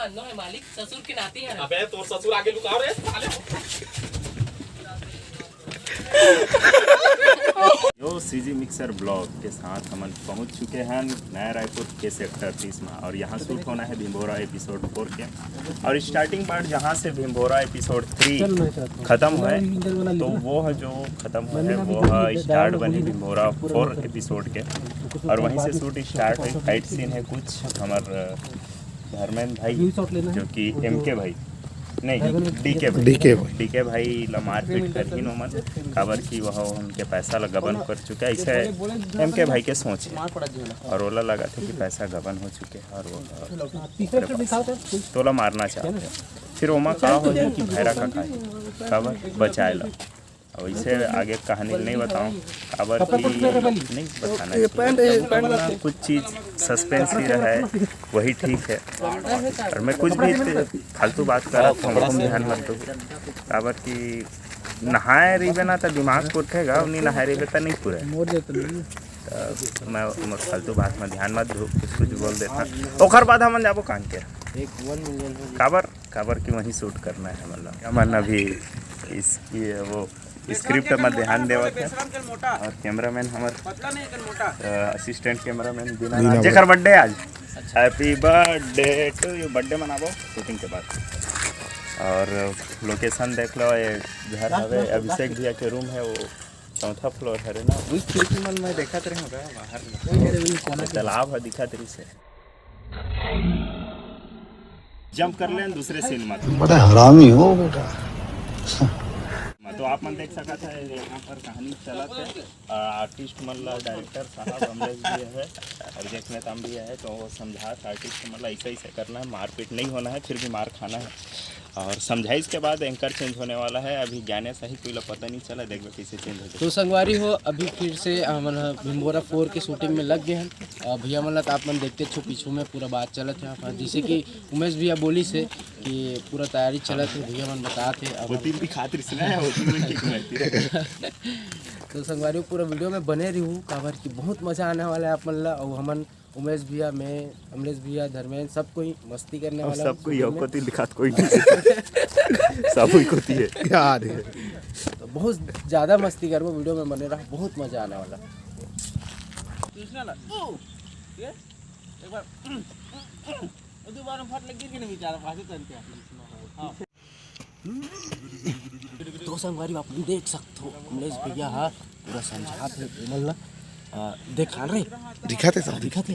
मानो है मालिक, ससुर के नाती है। अबे तोर ससुर आगे लुकाओ रे साले। जो सीजी मिक्सर ब्लॉग के साथ हम पहुंच चुके हैं नया रायपुर के सेक्टर 30 में, और यहाँ शूट होना है भीमभोरा एपिसोड 4 के। और स्टार्टिंग पार्ट जहाँ से भीमभोरा एपिसोड 3 ख़त्म हुआ है, तो वो है जो ख़त्म हुआ है वो है स्टार्ट बनी भीमभोरा 4 एपिसोड के। और वहीं से शूट स्टार्ट हुई। फाइट सीन है कुछ हमारे धर्मेंद्र भाई जो कि MK भाई नहीं डीके भाई ला मारपीट कर ही नोमन काबर की वह उनके पैसा ला गबन कर चुका है। इसे MK भाई के सोच है और ओला लगा था कि पैसा गबन हो चुके हैं और वो तोला मारना चाहते हैं। फिर ओमा कहा हो जाए कि भैरा का काबर बचाए ला। और इसे आगे कहानी नहीं बताऊं काबर की नहीं बताना, कुछ चीज़ सस्पेंस ही रहा है वही ठीक है। और मैं कुछ भी फालतू बात कर रहा था, हमको ध्यान मत दो काबर की नहाए रही ना तो दिमाग को उठेगा, नहीं नहाए रही तो नहीं पूरे। मैं फालतू बात में ध्यान मत दो, कुछ बोल देता। ओखर बाद हम जाबो कान के काबर की वहीं शूट करना है। मतलब हमन अभी इसकी वो स्क्रिप्ट में ध्यान देवा थे। और कैमरामैन हमारे असिस्टेंट कैमरामैन बिना जेकर बर्थडे आज। Happy birthday to you. Birthday मनाबो शूटिंग के बाद। और लोकेशन देख लो, ये घर हवे अभिषेक भैया के रूम है, वो 4था फ्लोर है ना। उस खिड़की में मैं देखा तेरे होगा बाहर तालाब है दिखा तेरी से। जंप कर ले दूसरे सीन में। बड़ा हरामी हो बेटा। तो आप मन देख सकते हैं यहाँ पर कहानी चला है। आर्टिस्ट मतलब डायरेक्टर साहब अमलेश भी है और देखने तम भी है, तो वो समझा आर्टिस्ट मतलब ऐसे करना है, मारपीट नहीं होना है, फिर भी मार खाना है। और समझाइश के बाद एंकर चेंज होने वाला है। अभी जाने से ही कोई पता नहीं चला, देख लो कैसे चेंज हो जाए। तो संगवारी हो अभी फिर से मन भीमभोरा 4 के शूटिंग में लग गए हैं। और भैया मतलब आप मन देखते छो पीछू में पूरा बात चलत है, जैसे कि उमेश भैया बोली से कि पूरा तैयारी चलत है। भैया मन बताते तो संगवारी पूरा वीडियो में बने रही हूँ काबर की बहुत मज़ा आने वाला है आप मन ला। और हमन उमेश भैया, मैं, अमलेश भैया, धर्मेंद्र सब कोई मस्ती करने वाला। सबको योकोती लिखात कोई नहीं सब ही कोती है यार। तो बहुत ज़्यादा मस्ती करबो, वीडियो में बने रहा, बहुत मज़ा आने वाला। तो संगवारी आप देख सकते हो उमेश भैया पूरा समझाते मतलब दिखा दिखाते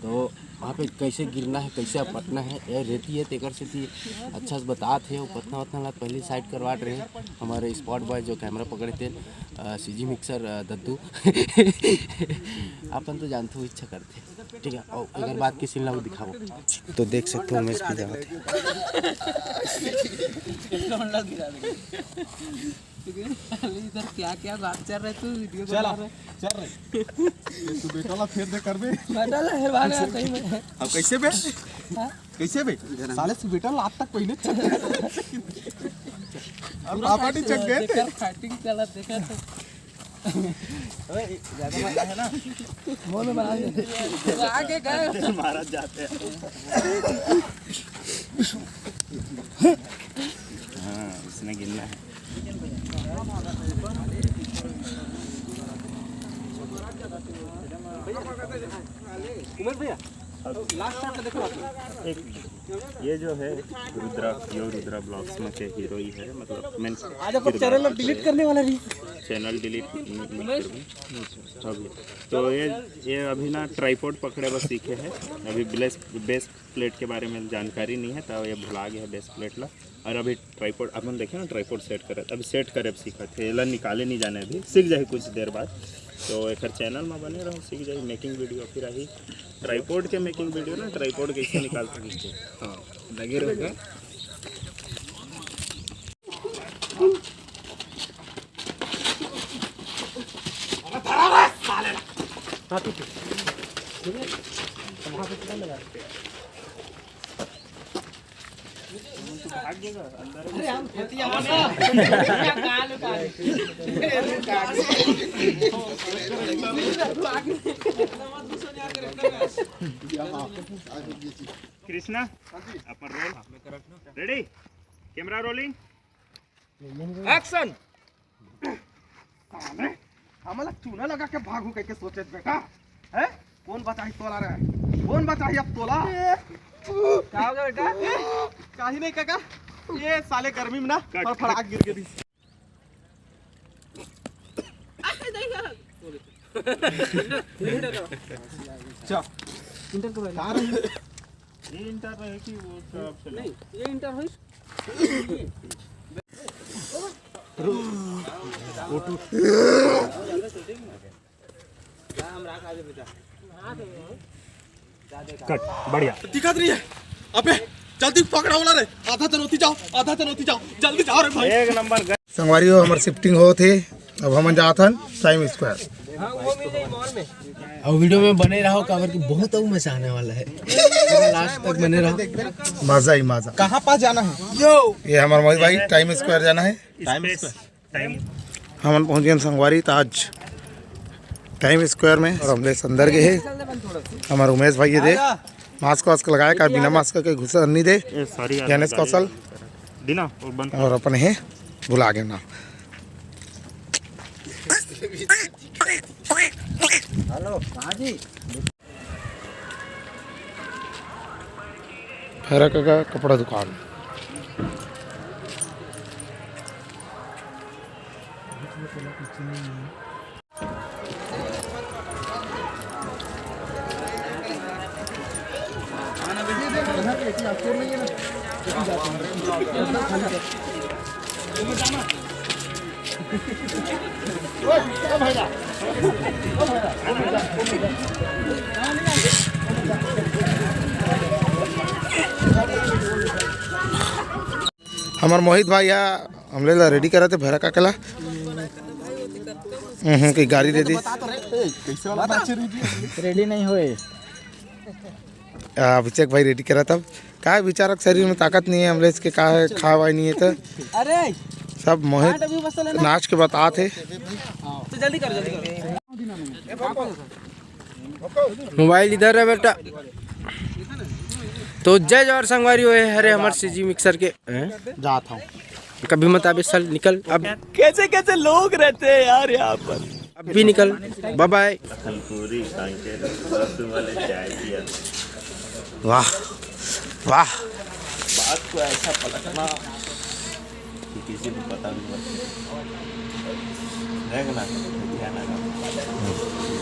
तो वहाँ पे कैसे गिरना है, कैसे अपटना है, ये रहती है तेकर से थी अच्छा से बताते हैं। पतना वतना पहले साइड करवाट रहे हैं हमारे स्पॉट बॉय जो कैमरा पकड़े थे सीजी मिक्सर दद्दू अपन तो जानते हो इच्छा करते, ठीक है। और अगर बात की सीन ला दिखाओ तो देख सकते हो उमेश भैया इधर क्या क्या बात चल रहा है, तू वीडियो चल रहे तू बेटा ला फिर दे करबे बेटा ला हेरवान है सही में। अब कैसे बे कैसे बे साले से बेटा ला आज तक पहले अब पापा ने चक गए थे फाइटिंग चला देखा तो ओए ज्यादा मजा है ना मोन में बना दे आगे गए महाराज जाते हैं। हाँ उसने गिनना है। उमर भैया लास्ट शॉट देखो एक ये जो है रुद्रा ब्लॉग्स में के हीरो ही है, मतलब मैं आज अपन चैनल डिलीट करने वाला नहीं, चैनल डिलीट अभी। तो ये अभी ना ट्राइपॉड पकड़े बस सीखे हैं, अभी बेस प्लेट के बारे में जानकारी नहीं है, तो ये भुला गया है बेस प्लेट ला। और अभी ट्राइपॉड अपन देखे ना ट्राइपॉड सेट करे, अभी सेट करे सीखा थे, ला निकाले नहीं जाने, अभी सीख जाए कुछ देर बाद। तो एक चैनल में बने रहो, सीख जाए मेकिंग वीडियो। फिर अभी ट्राइपॉड के मेकिंग वीडियो ना, ट्राइपॉड कैसे निकालते हैं। हाँ लगे रहेगा। अरे हम खेतिया कृष्णा अपन role ready camera rolling action हमारा चूना लगा के भागू कह के सोचे बेटा है कौन बचाही तोला रे कौन बचाही अब तोला क्या हो गया बेटा काही नहीं काका ये साले गर्मी में ना फड़फड़ा गिर गई अच्छा इंटर करो ये इंटर रहे कि वो सब चले नहीं ये इंटर होई कट बढ़िया दिखात रही है अबे जल्दी पकड़ा वाला रे आधा तनोती जाओ जल्दी जाओ रे भाई एक नंबर संगवारी हो हमारे शिफ्टिंग हो थे अब हम जाथन टाइम स्क्वायर हां वो मिल गई मॉल में और वीडियो में बने रहो काबर की बहुत मजा आने वाला है लास्ट तक बने रहो मजा ही मजा। कहाँ पास जाना है यो ये हमारे मोहित भाई टाइम स्क्वायर जाना है। टाइम हम पहुँच गए संगवारी तो आज टाइम स्क्वायर में और हमले अंदर गए हैं। हमारे उमेश भाई ये दे मास्क वास्क लगाया का बिना मास्क के घुसा नहीं दे सॉरी गणेश कौशल दिना और बंद और अपने है भुला गए ना हेलो कहां जी खैरा का कपड़ा दुकान हमार मोहित भाई यहाँ हमले ला रेडी करा थे भैरा काकला की गाड़ी दे दी कैसे वाला बच्चे रेडी नहीं होए अभिषेक भाई रेडी करा तब का विचारक शरीर में ताकत नहीं है हमले इसके का है खावा नहीं है तो अरे सब मोहित अभी बस लेना नाच के बता थे तो जल्दी कर मोबाइल इधर है बेटा तो जय जवाहर संगवारी हुए हरे हमारे सीजी मिक्सर के जाता हूँ कभी मत अभी सल निकल अब कैसे कैसे लोग रहते हैं यार यहाँ पर अब भी निकल बाय बाय पूरी वाले चाय पिया वाह वाह बात को ऐसा पलटना कि किसी को पता नहीं देखना ध्यान लगा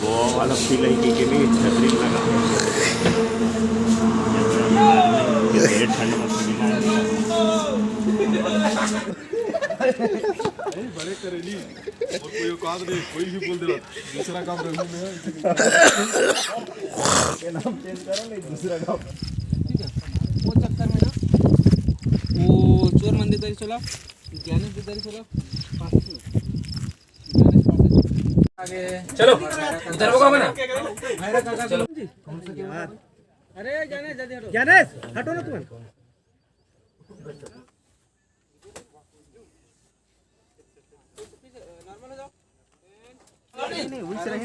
वो वाला फील है कि नहीं छतरी लगा ये ठंड बड़े करेली और कोई औकात नहीं कोई भी बोल दे दूसरा काम रहू में के नाम चेंज करो नहीं दूसरा काम ठीक है वो चक्कर में ना वो चोर मंदिर तरी चला ज्ञानेश तरी चला आगे चलो उधर होगा बना भाईरा काका चलो अरे ज्ञानेश जल्दी हटो ज्ञानेश हटो ना तुम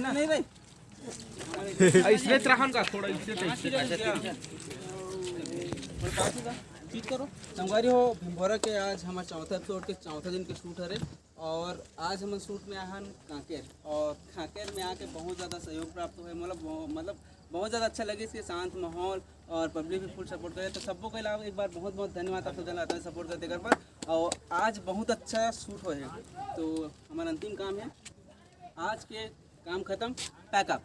नहीं भाई इसमें त्राहन का थोड़ा चीज करो संगवारी हो भिंभोरा के आज हमारे चौथा एपिसोड के चौथा दिन के शूट है और आज हम शूट में आए कांकेर और कांकेर में आके बहुत ज़्यादा सहयोग प्राप्त हुए मतलब बहुत ज़्यादा अच्छा लगे इसके शांत माहौल और पब्लिक भी फुल सपोर्ट करे तो सबको के अलावा एक बार बहुत बहुत धन्यवाद आप सब आता है सपोर्ट करते घर पर और आज बहुत अच्छा शूट हो है तो हमारा अंतिम काम है आज के काम खत्म pack up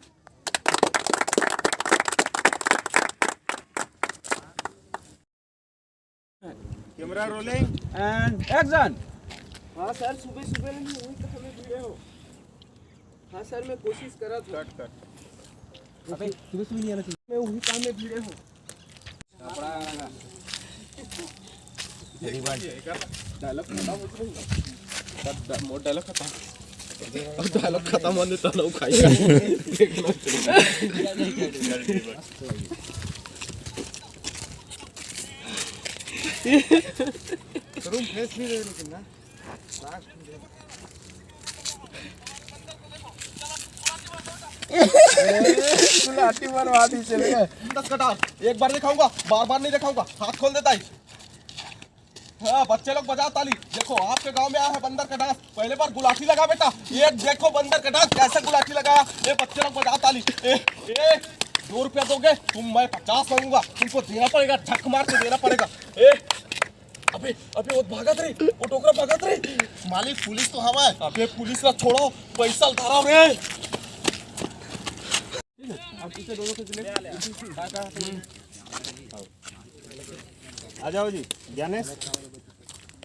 camera rolling and action हाँ सर सुबह सुबह नहीं वही तो हमें भिड़े हो हाँ सर मैं कोशिश करा था अबे सुबह सुबह नहीं आना चाहिए मैं वही काम में भिड़े हूँ डायलॉग खत्म होने तो लोग खाएगा रूम फ्रेश भी लेकिन ना लाठी मरवा दी चले गए। 10 का डाल, एक बार दिखाऊंगा, बार बार नहीं दिखाऊंगा, हाथ खोल देता है। हाँ, बच्चे लोग बजाओ ताली। देखो आपके गांव में आया है बंदर का डांस, पहले बार गुलाटी लगा बेटा। ये देखो बंदर का डांस कैसे गुलाटी लगाया। ये बच्चे लोग बजाओ ताली। 2 रुपया दोगे तुम, मैं 50 मांगूंगा, तुमको देना पड़ेगा, झक मार के देना पड़ेगा। अबे अबे वो भागत रही, वो टोकरा भागत रही। मालिक पुलिस तो हवा है। अबे पुलिस ना छोड़ो, पैसा उतारो रे। आ जाओ जी ज्ञानेश।